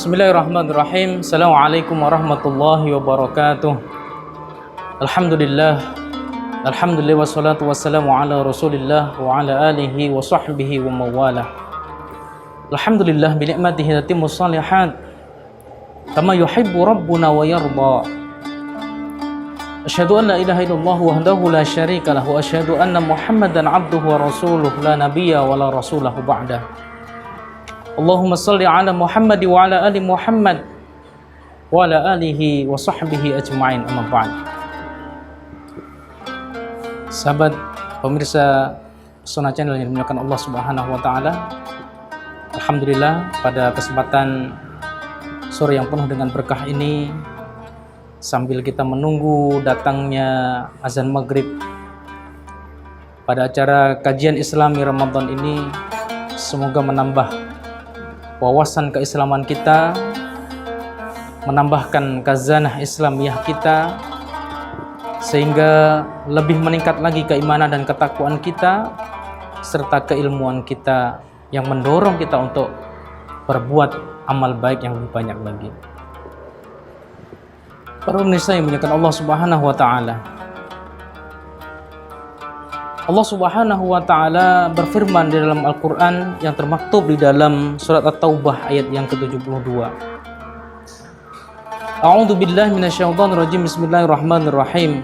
Bismillahirrahmanirrahim. Assalamualaikum warahmatullahi wabarakatuh. Alhamdulillah. Alhamdulillah wassalatu wassalamu ala Rasulillah wa ala alihi wa sahbihi wa mawalah. Alhamdulillah bi ni'matihi tatimmus shalihat. Kama yuhibbu rabbuna wa yarda. Asyhadu an la ilaha illallah wahdahu la syarika lahu wa asyhadu anna Muhammadan abduhu wa rasuluhu la nabiyya wa la rasulahu ba'da. Allahumma salli ala Muhammad wa ala ali Muhammad wa ala alihi wa sahbihi ajma'in, amma ba'd. Sahabat pemirsa Sunnah Channel yang dimuliakan Allah Subhanahu wa taala. Alhamdulillah pada kesempatan sore yang penuh dengan berkah ini, sambil kita menunggu datangnya azan maghrib pada acara kajian Islami Ramadan ini, semoga menambah wawasan keislaman kita, menambahkan khazanah Islamiyah kita, sehingga lebih meningkat lagi keimanan dan ketakwaan kita, serta keilmuan kita yang mendorong kita untuk berbuat amal baik yang lebih banyak lagi. Para pemirsa yang dimuliakan Allah Subhanahu wa taala. Allah Subhanahu wa taala berfirman di dalam Al-Qur'an yang termaktub di dalam surat At-Taubah ayat yang ke-72. A'udzu billahi minasyaitonir rajim. Bismillahirrahmanirrahim.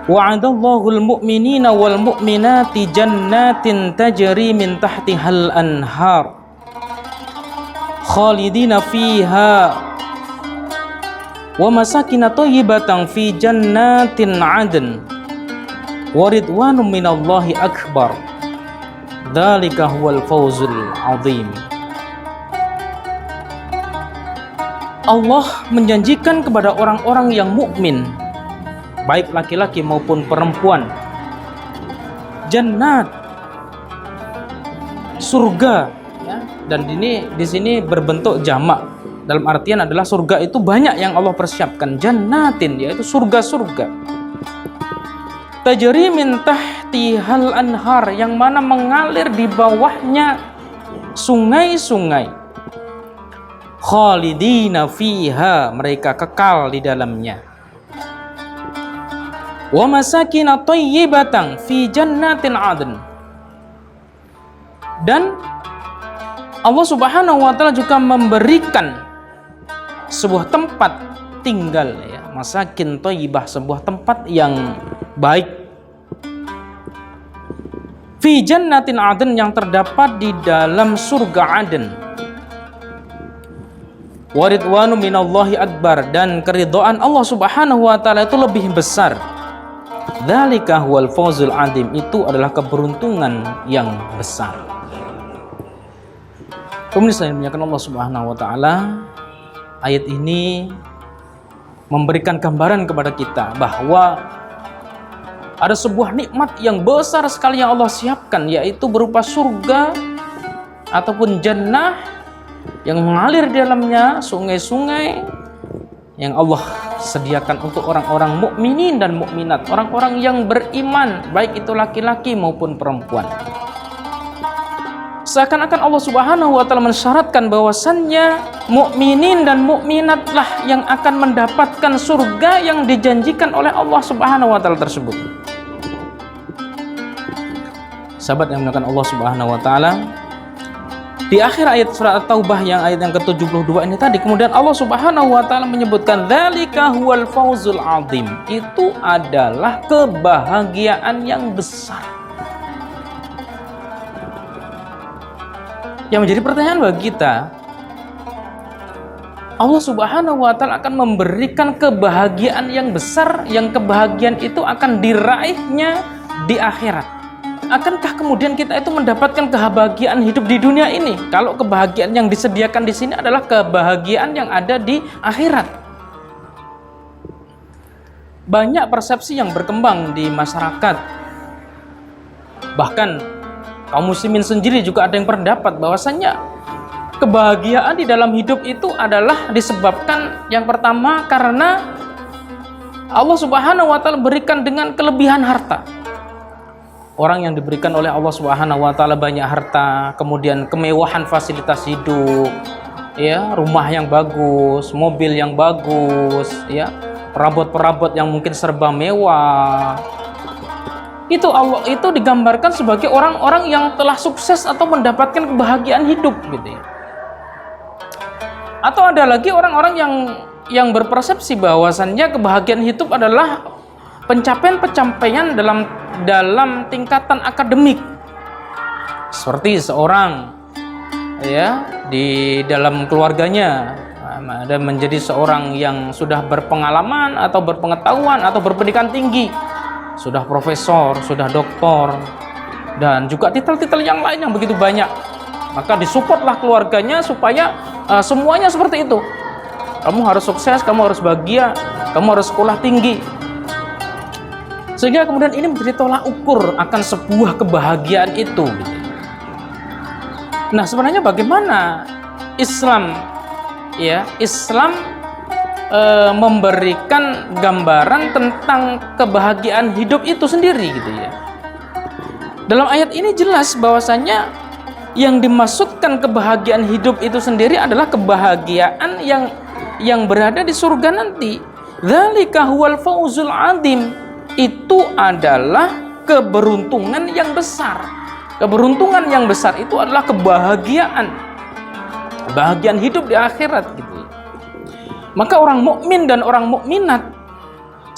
Wa'adallahu al-mu'minina wal mu'minati jannatin tajri min tahtihal anhar khalidina fiha wa masakin thayyibatan fi jannatin 'adn waridwanum minallahi akbar dzalika huwal fawzul azim. Allah menjanjikan kepada orang-orang yang mukmin, baik laki-laki maupun perempuan, jannat, surga, ya. Dan ini di sini berbentuk jamak, dalam artian adalah surga itu banyak yang Allah persiapkan, jannatin, yaitu surga-surga. Tajri min tahtihal anhar, yang mana mengalir di bawahnya sungai-sungai. Khalidina fiha, mereka kekal di dalamnya. Wa masakin thayyibatan fi jannatin 'adn. Dan Allah Subhanahu wa taala juga memberikan sebuah tempat tinggal, ya, masakin thayyibah, sebuah tempat yang baik, fi jannatin 'adn, yang terdapat di dalam surga Aden. Waridwanu minallahi akbar, dan keridhaan Allah Subhanahu wa taala itu lebih besar. Dzalika huwal fawzul azim, itu adalah keberuntungan yang besar. Pemirsa yang dimuliakan Allah Subhanahu wa taala, ayat ini memberikan gambaran kepada kita bahwa ada sebuah nikmat yang besar sekali yang Allah siapkan, yaitu berupa surga ataupun jannah yang mengalir di dalamnya sungai-sungai yang Allah sediakan untuk orang-orang mukminin dan mukminat, orang-orang yang beriman, baik itu laki-laki maupun perempuan. Seakan-akan Allah Subhanahu wa taala mensyaratkan bahwasannya mukminin dan mukminatlah yang akan mendapatkan surga yang dijanjikan oleh Allah Subhanahu wa taala tersebut. Sahabat yang dimuliakan Allah Subhanahu wa taala, di akhir ayat surat At-Taubah yang ayat yang ke-72 ini tadi, kemudian Allah Subhanahu wa taala menyebutkan dzalika huwal fawzul azim, itu adalah kebahagiaan yang besar. Yang menjadi pertanyaan bagi kita, Allah Subhanahu wa taala akan memberikan kebahagiaan yang besar, yang kebahagiaan itu akan diraihnya di akhirat. Akankah kemudian kita itu mendapatkan kebahagiaan hidup di dunia ini, kalau kebahagiaan yang disediakan di sini adalah kebahagiaan yang ada di akhirat? Banyak persepsi yang berkembang di masyarakat. Bahkan kaum muslimin sendiri juga ada yang berpendapat bahwasannya kebahagiaan di dalam hidup itu adalah disebabkan yang pertama karena Allah Subhanahu wa taala berikan dengan kelebihan harta. Orang yang diberikan oleh Allah Subhanahu wa taala banyak harta, kemudian kemewahan fasilitas hidup, ya, rumah yang bagus, mobil yang bagus, ya, perabot-perabot yang mungkin serba mewah. Itu Allah itu digambarkan sebagai orang-orang yang telah sukses atau mendapatkan kebahagiaan hidup gitu ya. Atau ada lagi orang-orang yang berpersepsi bahwasannya kebahagiaan hidup adalah pencapaian-pencapaian dalam tingkatan akademik. Seperti seorang ya di dalam keluarganya ada menjadi seorang yang sudah berpengalaman atau berpengetahuan atau berpendidikan tinggi, sudah profesor, sudah doktor, dan juga titel-titel yang lain yang begitu banyak. Maka disupportlah keluarganya supaya semuanya seperti itu. Kamu harus sukses, kamu harus bahagia, kamu harus sekolah tinggi. Sehingga kemudian ini menjadi tolak ukur akan sebuah kebahagiaan itu. Nah, sebenarnya bagaimana Islam memberikan gambaran tentang kebahagiaan hidup itu sendiri gitu ya. Dalam ayat ini jelas bahwasanya yang dimaksudkan kebahagiaan hidup itu sendiri adalah kebahagiaan yang berada di surga nanti. Dzalika huwal fauzul adzim. Itu adalah keberuntungan yang besar. Keberuntungan yang besar itu adalah kebahagiaan hidup di akhirat gitu. Maka orang mukmin dan orang mukminat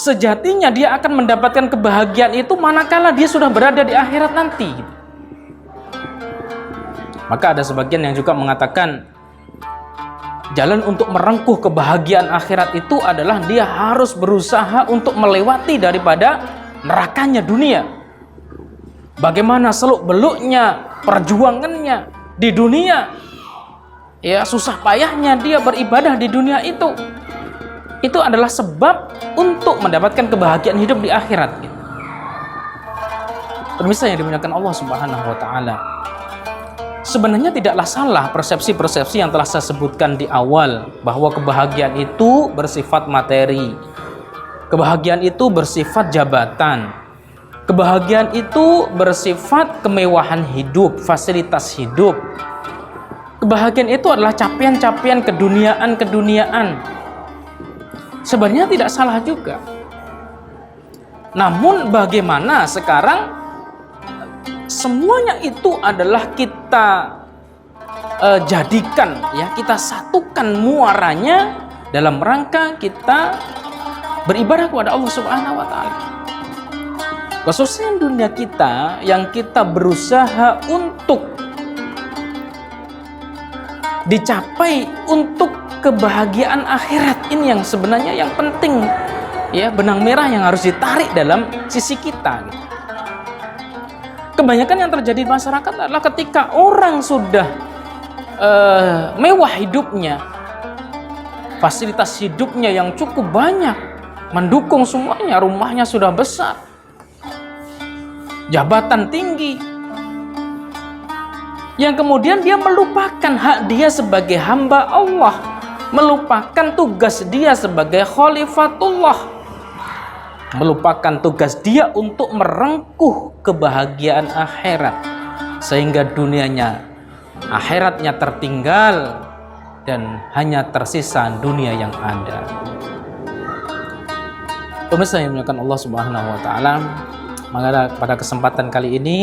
sejatinya dia akan mendapatkan kebahagiaan itu manakala dia sudah berada di akhirat nanti gitu. Maka ada sebagian yang juga mengatakan jalan untuk merengkuh kebahagiaan akhirat itu adalah dia harus berusaha untuk melewati daripada nerakanya dunia. Bagaimana seluk-beluknya perjuangannya di dunia, ya, susah payahnya dia beribadah di dunia itu adalah sebab untuk mendapatkan kebahagiaan hidup di akhirat gitu. Pemirsa yang dimuliakan Allah Subhanahu wa taala, sebenarnya tidaklah salah persepsi-persepsi yang telah saya sebutkan di awal, bahwa kebahagiaan itu bersifat materi, kebahagiaan itu bersifat jabatan, kebahagiaan itu bersifat kemewahan hidup, fasilitas hidup. Kebahagiaan itu adalah capaian-capaian keduniaan. Sebenarnya tidak salah juga. Namun bagaimana sekarang semuanya itu adalah kita jadikan, ya, kita satukan muaranya dalam rangka kita beribadah kepada Allah Subhanahu wa taala. Khususnya dunia kita yang kita berusaha untuk dicapai untuk kebahagiaan akhirat ini yang sebenarnya yang penting, ya, benang merah yang harus ditarik dalam sisi kita gitu. Kebanyakan yang terjadi di masyarakat adalah ketika orang sudah mewah hidupnya, fasilitas hidupnya yang cukup banyak, mendukung semuanya, rumahnya sudah besar, jabatan tinggi, yang kemudian dia melupakan hak dia sebagai hamba Allah, melupakan tugas dia sebagai khalifatullah, melupakan tugas dia untuk merengkuh kebahagiaan akhirat, sehingga dunianya, akhiratnya tertinggal dan hanya tersisa dunia yang ada. Pemirsa yang dimuliakan Allah Subhanahu wa taala, maka pada kesempatan kali ini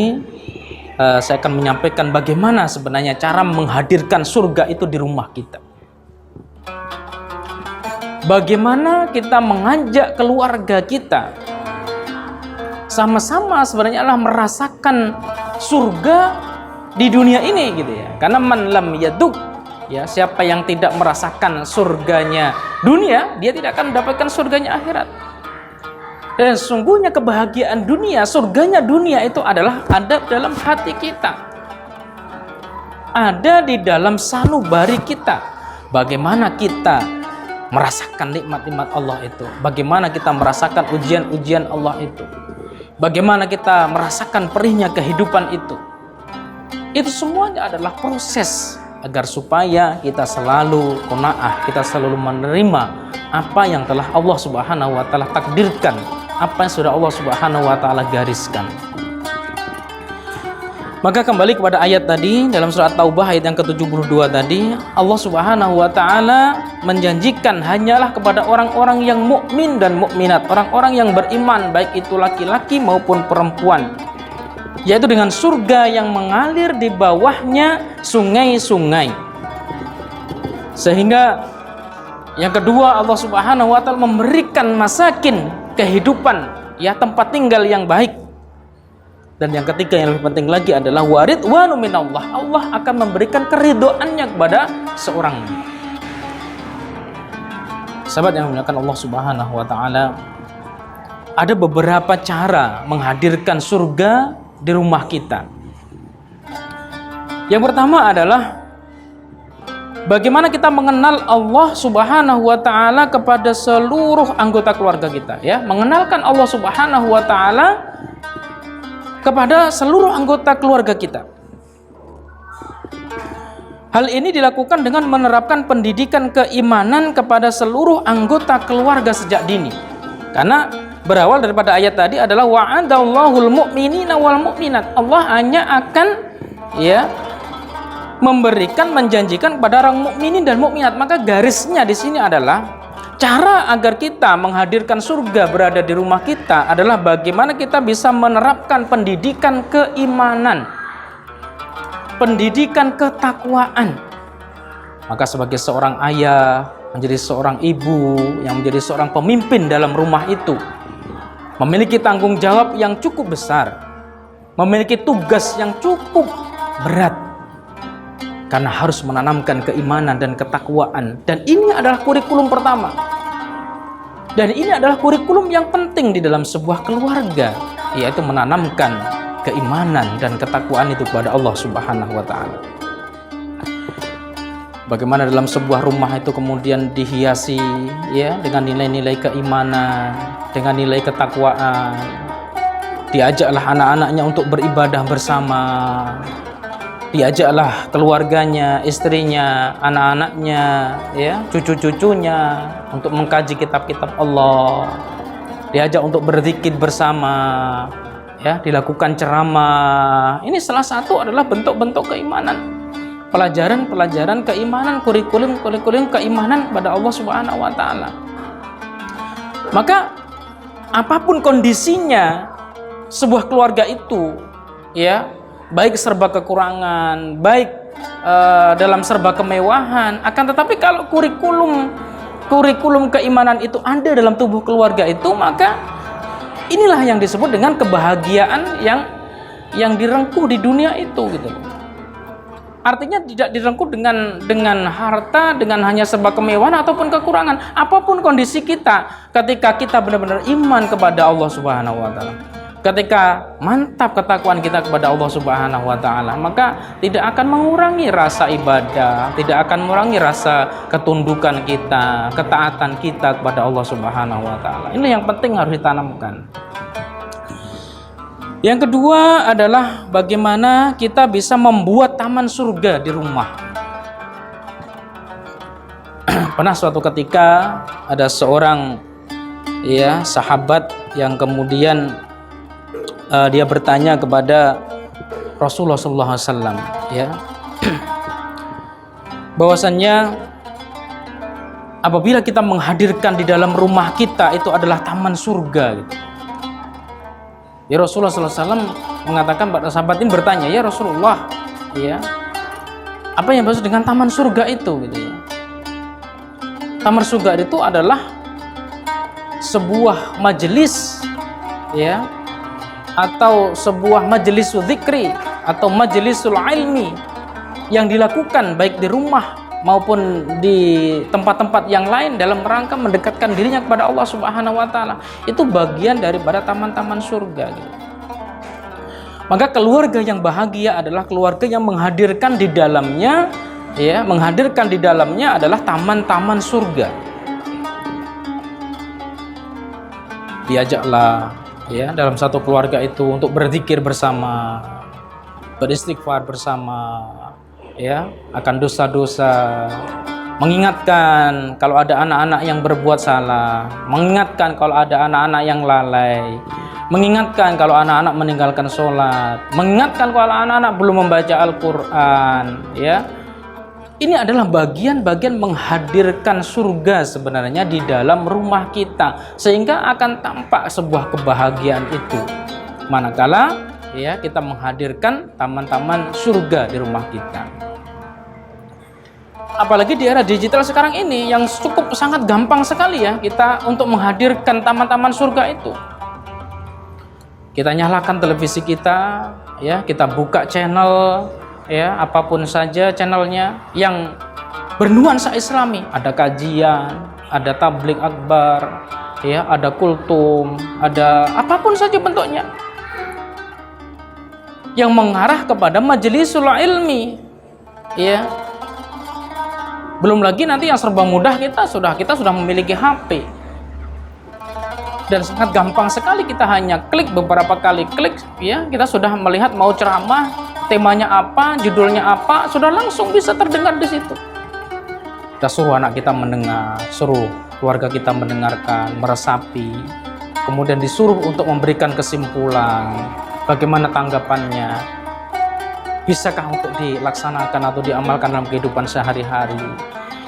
saya akan menyampaikan bagaimana sebenarnya cara menghadirkan surga itu di rumah kita. Bagaimana kita mengajak keluarga kita sama-sama sebenarnya adalah merasakan surga di dunia ini gitu ya. Karena man lam yaduk, ya, siapa yang tidak merasakan surganya dunia, dia tidak akan mendapatkan surganya akhirat. Dan sesungguhnya kebahagiaan dunia, surganya dunia itu adalah ada dalam hati kita, ada di dalam sanubari kita. Bagaimana kita merasakan nikmat-nikmat Allah itu, bagaimana kita merasakan ujian-ujian Allah itu, bagaimana kita merasakan perihnya kehidupan itu semuanya adalah proses agar supaya kita selalu qanaah, kita selalu menerima apa yang telah Allah Subhanahu wa taala takdirkan, apa yang sudah Allah Subhanahu wa taala gariskan. Maka kembali kepada ayat tadi dalam surat Taubah ayat yang ke-72 tadi, Allah Subhanahu wa taala menjanjikan hanyalah kepada orang-orang yang mukmin dan mukminat, orang-orang yang beriman baik itu laki-laki maupun perempuan, yaitu dengan surga yang mengalir di bawahnya sungai-sungai. Sehingga yang kedua, Allah Subhanahu wa taala memberikan masakin, kehidupan, ya, tempat tinggal yang baik. Dan yang ketiga yang lebih penting lagi adalah waridwanu minallah. Allah akan memberikan keridhoannya kepada seorang. Sahabat yang dimuliakan Allah Subhanahu wa taala, ada beberapa cara menghadirkan surga di rumah kita. Yang pertama adalah bagaimana kita mengenal Allah Subhanahu wa taala kepada seluruh anggota keluarga kita, ya. Mengenalkan Allah Subhanahu wa taala kepada seluruh anggota keluarga kita. Hal ini dilakukan dengan menerapkan pendidikan keimanan kepada seluruh anggota keluarga sejak dini. Karena berawal daripada ayat tadi adalah wa'adallahul mu'minina wal mu'minat. Allah hanya akan, ya, memberikan, menjanjikan kepada orang mukminin dan mukminat. Maka garisnya di sini adalah cara agar kita menghadirkan surga berada di rumah kita adalah bagaimana kita bisa menerapkan pendidikan keimanan, pendidikan ketakwaan. Maka sebagai seorang ayah, menjadi seorang ibu yang menjadi seorang pemimpin dalam rumah itu memiliki tanggung jawab yang cukup besar, memiliki tugas yang cukup berat, karena harus menanamkan keimanan dan ketakwaan. Dan ini adalah kurikulum pertama. Dan ini adalah kurikulum yang penting di dalam sebuah keluarga, yaitu menanamkan keimanan dan ketakwaan itu kepada Allah Subhanahu wa taala. Bagaimana dalam sebuah rumah itu kemudian dihiasi, ya, dengan nilai-nilai keimanan, dengan nilai ketakwaan. Diajaklah anak-anaknya untuk beribadah bersama. Diajaklah keluarganya, istrinya, anak-anaknya, ya, cucu-cucunya untuk mengkaji kitab-kitab Allah. Diajak untuk berzikir bersama, ya, dilakukan ceramah. Ini salah satu adalah bentuk-bentuk keimanan. Pelajaran-pelajaran keimanan, kurikulum keimanan kepada Allah Subhanahu wa taala. Maka apapun kondisinya sebuah keluarga itu, ya, baik serba kekurangan, baik dalam serba kemewahan, akan tetapi kalau kurikulum keimanan itu ada dalam tubuh keluarga itu, maka inilah yang disebut dengan kebahagiaan yang direngkuh di dunia itu, gitu. Artinya tidak direngkuh dengan harta, dengan hanya serba kemewahan ataupun kekurangan. Apapun kondisi kita, ketika kita benar-benar iman kepada Allah Subhanahu wa taala, ketika mantap ketakwaan kita kepada Allah Subhanahu wa taala, maka tidak akan mengurangi rasa ibadah, tidak akan mengurangi rasa ketundukan kita, ketaatan kita kepada Allah Subhanahu wa taala. Ini yang penting harus ditanamkan. Yang kedua adalah bagaimana kita bisa membuat taman surga di rumah. Pernah suatu ketika ada seorang, ya, sahabat yang kemudian dia bertanya kepada Rasulullah SAW, ya, bahwasannya apabila kita menghadirkan di dalam rumah kita itu adalah taman surga, gitu. Ya, Rasulullah SAW mengatakan pada sahabat ini bertanya, ya Rasulullah, ya, apa yang maksud dengan taman surga itu, gitu, ya. Taman surga itu adalah sebuah majelis, ya, atau sebuah majelis dzikri atau majelisul ilmi yang dilakukan baik di rumah maupun di tempat-tempat yang lain dalam rangka mendekatkan dirinya kepada Allah Subhanahu wa taala. Itu bagian daripada taman-taman surga, gitu. Maka keluarga yang bahagia adalah keluarga yang menghadirkan di dalamnya, ya, menghadirkan di dalamnya adalah taman-taman surga. Diajaklah, ya, dalam satu keluarga itu untuk berzikir bersama, beristighfar bersama, ya, akan dosa-dosa, mengingatkan kalau ada anak-anak yang berbuat salah, mengingatkan kalau ada anak-anak yang lalai, mengingatkan kalau anak-anak meninggalkan sholat, mengingatkan kalau anak-anak belum membaca Al-Quran, ya. Ini adalah bagian-bagian menghadirkan surga sebenarnya di dalam rumah kita, sehingga akan tampak sebuah kebahagiaan itu manakala ya kita menghadirkan taman-taman surga di rumah kita. Apalagi di era digital sekarang ini yang cukup sangat gampang sekali ya kita untuk menghadirkan taman-taman surga itu. Kita nyalakan televisi kita, ya, kita buka channel, ya, apapun saja channelnya yang bernuansa Islami, ada kajian, ada tabligh akbar, ya, ada kultum, ada apapun saja bentuknya yang mengarah kepada majlisul ilmi, ya. Belum lagi nanti yang serba mudah kita sudah memiliki HP. Dan sangat gampang sekali, kita hanya klik, beberapa kali klik, ya, kita sudah melihat mau ceramah, temanya apa, judulnya apa, sudah langsung bisa terdengar di situ. Kita suruh anak kita mendengar, suruh keluarga kita mendengarkan, meresapi, kemudian disuruh untuk memberikan kesimpulan, bagaimana tanggapannya, bisakah untuk dilaksanakan atau diamalkan dalam kehidupan sehari-hari.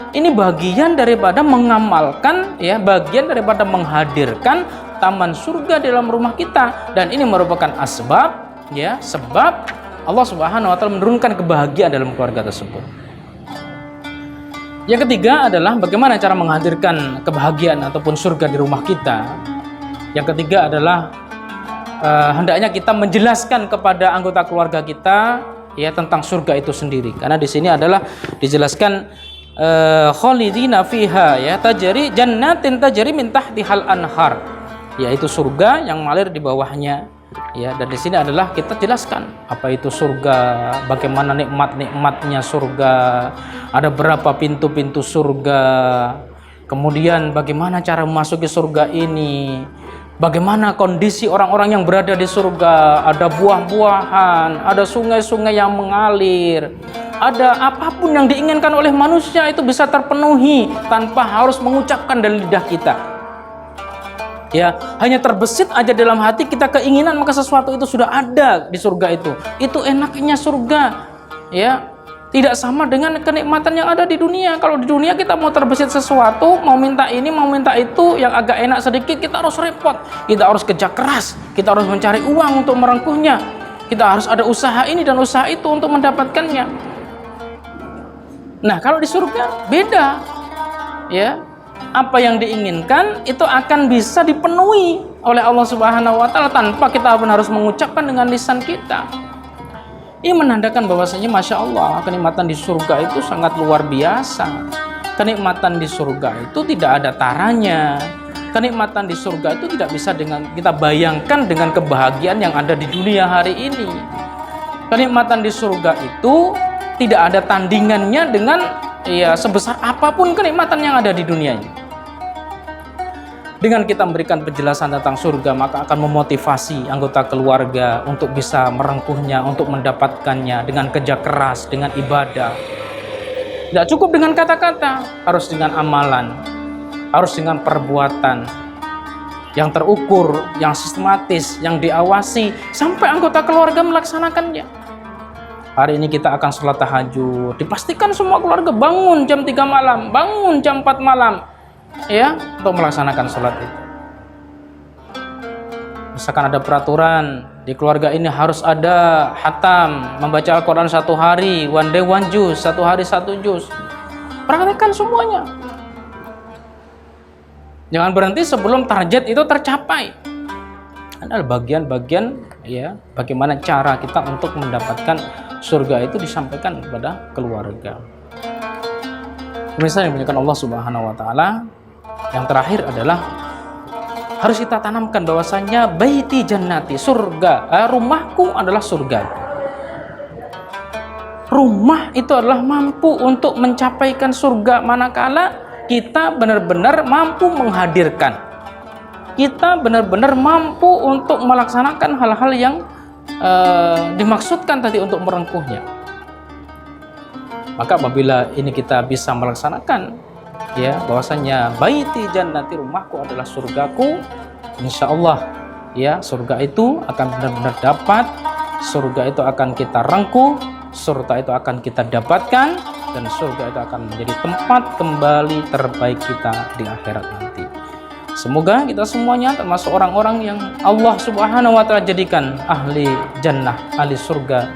Ini bagian daripada mengamalkan, ya, bagian daripada menghadirkan taman surga dalam rumah kita, dan ini merupakan asbab, ya, sebab Allah Subhanahu wa taala menurunkan kebahagiaan dalam keluarga tersebut. Yang ketiga adalah bagaimana cara menghadirkan kebahagiaan ataupun surga di rumah kita. Yang ketiga adalah hendaknya kita menjelaskan kepada anggota keluarga kita, ya, tentang surga itu sendiri. Karena di sini adalah dijelaskan khalidina fiha, ya, tajri jannatin tajri min tahtihal anhar, yaitu surga yang mengalir di bawahnya, ya. Dan di sini adalah kita jelaskan apa itu surga, bagaimana nikmat-nikmatnya surga, ada berapa pintu-pintu surga, kemudian bagaimana cara memasuki surga ini, bagaimana kondisi orang-orang yang berada di surga, ada buah-buahan, ada sungai-sungai yang mengalir, ada apapun yang diinginkan oleh manusia itu bisa terpenuhi tanpa harus mengucapkan dari lidah kita. Ya, hanya terbesit aja dalam hati kita keinginan, maka sesuatu itu sudah ada di surga itu. Itu enaknya surga, ya. Tidak sama dengan kenikmatan yang ada di dunia. Kalau di dunia kita mau terbesit sesuatu, mau minta ini, mau minta itu, yang agak enak sedikit, kita harus repot, kita harus kerja keras, kita harus mencari uang untuk merengkuhnya, kita harus ada usaha ini dan usaha itu untuk mendapatkannya. Nah, kalau di surga beda, ya. Apa yang diinginkan itu akan bisa dipenuhi oleh Allah Subhanahu wa taala tanpa kita harus mengucapkan dengan lisan kita. Ini menandakan bahwasanya Masya Allah, kenikmatan di surga itu sangat luar biasa. Kenikmatan di surga itu tidak ada taranya. Kenikmatan di surga itu tidak bisa kita bayangkan dengan kebahagiaan yang ada di dunia hari ini. Kenikmatan di surga itu tidak ada tandingannya dengan, ya, sebesar apapun kenikmatan yang ada di dunia ini. Dengan kita memberikan penjelasan tentang surga, maka akan memotivasi anggota keluarga untuk bisa merengkuhnya, untuk mendapatkannya dengan kerja keras, dengan ibadah. Tidak cukup dengan kata-kata, harus dengan amalan, harus dengan perbuatan yang terukur, yang sistematis, yang diawasi, sampai anggota keluarga melaksanakannya. Hari ini kita akan sholat tahajud, dipastikan semua keluarga bangun jam 3 malam, bangun jam 4 malam, ya, untuk melaksanakan sholat itu. Misalkan ada peraturan di keluarga ini harus ada khatam, membaca Al-Quran 1 hari, one day one juz, 1 hari 1 juz. Praktekkan semuanya. Jangan berhenti sebelum target itu tercapai. Ada bagian-bagian, ya, bagaimana cara kita untuk mendapatkan surga itu disampaikan kepada keluarga. Pemirsa yang dimuliakan Allah Subhanahu wa taala, yang terakhir adalah harus kita tanamkan bahwasanya baiti jannati, surga, rumahku adalah surga. Rumah itu adalah mampu untuk mencapaikan surga manakala kita benar-benar mampu menghadirkan. Kita benar-benar mampu untuk melaksanakan hal-hal yang dimaksudkan tadi untuk merengkuhnya. Maka apabila ini kita bisa melaksanakan, ya, bahwasanya baiti jannati, rumahku adalah surgaku, insya Allah ya, surga itu akan benar-benar dapat, surga itu akan kita rengkuh, surga itu akan kita dapatkan, dan surga itu akan menjadi tempat kembali terbaik kita di akhirat nanti. Semoga kita semuanya termasuk orang-orang yang Allah Subhanahu wa Ta'ala jadikan ahli jannah, ahli surga,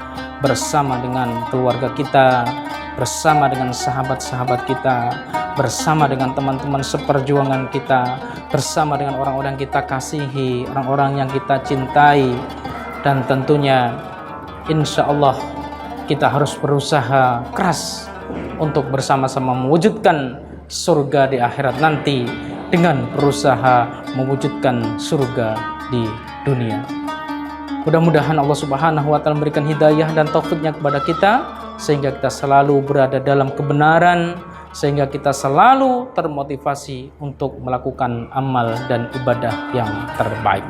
bersama dengan keluarga kita, bersama dengan sahabat-sahabat kita, bersama dengan teman-teman seperjuangan kita, bersama dengan orang-orang yang kita kasihi, orang-orang yang kita cintai. Dan tentunya insya Allah kita harus berusaha keras untuk bersama-sama mewujudkan surga di akhirat nanti dengan berusaha mewujudkan surga di dunia. Mudah-mudahan Allah Subhanahu wa Ta'ala memberikan hidayah dan taufiknya kepada kita, sehingga kita selalu berada dalam kebenaran, sehingga kita selalu termotivasi untuk melakukan amal dan ibadah yang terbaik,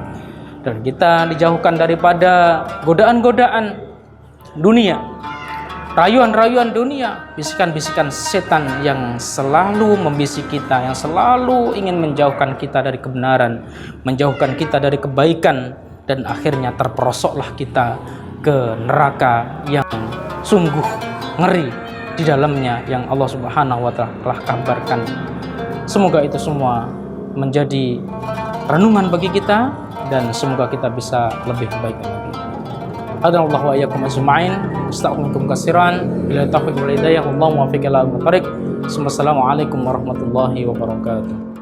dan kita dijauhkan daripada godaan-godaan dunia, rayuan-rayuan dunia, bisikan-bisikan setan yang selalu membisik kita, yang selalu ingin menjauhkan kita dari kebenaran, menjauhkan kita dari kebaikan, dan akhirnya terperosoklah kita ke neraka yang sungguh ngeri di dalamnya, yang Allah Subhanahu wa Ta'ala telah kabarkan. Semoga itu semua menjadi renungan bagi kita, dan semoga kita bisa lebih baik lagi. Hadallahu wa iyyakum ajma'in. Astaghfirukum katsiran. Bila taufiq wal hidayah, wallahu muwaffiq ila aqwamit thoriq. Wassalamualaikum warahmatullahi wabarakatuh.